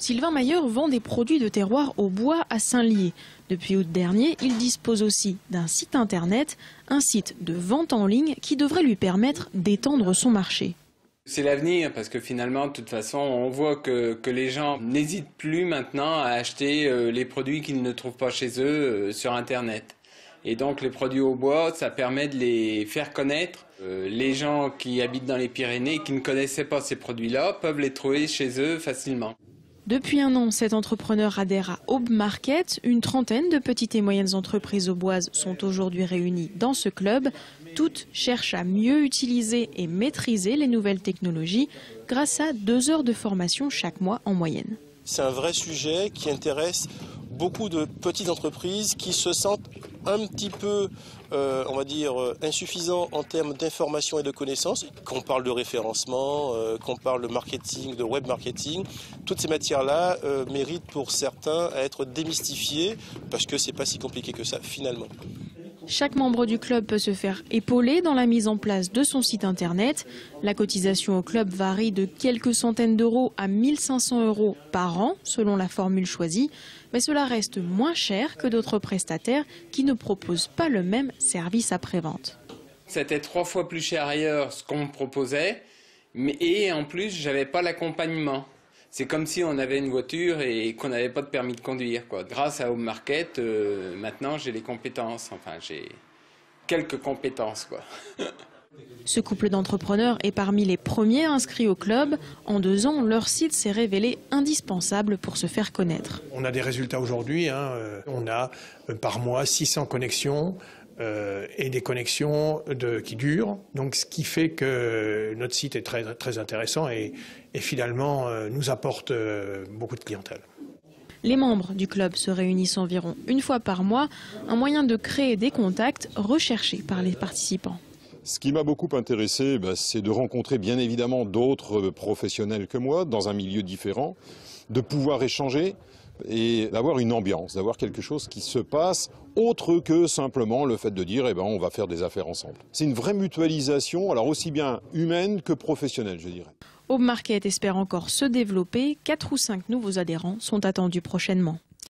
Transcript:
Sylvain Mayer vend des produits de terroir au bois à Saint-Lié. Depuis août dernier, il dispose aussi d'un site internet, un site de vente en ligne qui devrait lui permettre d'étendre son marché. C'est l'avenir parce que finalement, de toute façon, on voit que les gens n'hésitent plus maintenant à acheter les produits qu'ils ne trouvent pas chez eux sur internet. Et donc les produits au bois, ça permet de les faire connaître. Les gens qui habitent dans les Pyrénées et qui ne connaissaient pas ces produits-là peuvent les trouver chez eux facilement. Depuis un an, cet entrepreneur adhère à Aube Market. Une trentaine de petites et moyennes entreprises auboises sont aujourd'hui réunies dans ce club. Toutes cherchent à mieux utiliser et maîtriser les nouvelles technologies grâce à 2 heures de formation chaque mois en moyenne. C'est un vrai sujet qui intéresse beaucoup de petites entreprises qui se sentent un petit peu, on va dire, insuffisants en termes d'information et de connaissances. Qu'on parle de référencement, qu'on parle de marketing, de web marketing, toutes ces matières-là méritent pour certains à être démystifiées parce que c'est pas si compliqué que ça finalement. Chaque membre du club peut se faire épauler dans la mise en place de son site internet. La cotisation au club varie de quelques centaines d'euros à 1 500 € par an, selon la formule choisie. Mais cela reste moins cher que d'autres prestataires qui ne proposent pas le même service après-vente. C'était 3 fois plus cher ailleurs ce qu'on me proposait, et en plus, j'avais pas l'accompagnement. C'est comme si on avait une voiture et qu'on n'avait pas de permis de conduire, quoi. Grâce à Home Market, maintenant j'ai les compétences, enfin j'ai quelques compétences, quoi. Ce couple d'entrepreneurs est parmi les premiers inscrits au club. En 2 ans, leur site s'est révélé indispensable pour se faire connaître. On a des résultats aujourd'hui, on a par mois 600 connexions et des connexions qui durent. Donc, ce qui fait que notre site est très, très intéressant et finalement nous apporte beaucoup de clientèle. Les membres du club se réunissent environ 1 fois par mois, un moyen de créer des contacts recherchés par les participants. Ce qui m'a beaucoup intéressé, c'est de rencontrer bien évidemment d'autres professionnels que moi, dans un milieu différent, de pouvoir échanger et d'avoir une ambiance, d'avoir quelque chose qui se passe autre que simplement le fait de dire on va faire des affaires ensemble. C'est une vraie mutualisation, alors aussi bien humaine que professionnelle, je dirais. Aube Market espère encore se développer. 4 ou 5 nouveaux adhérents sont attendus prochainement.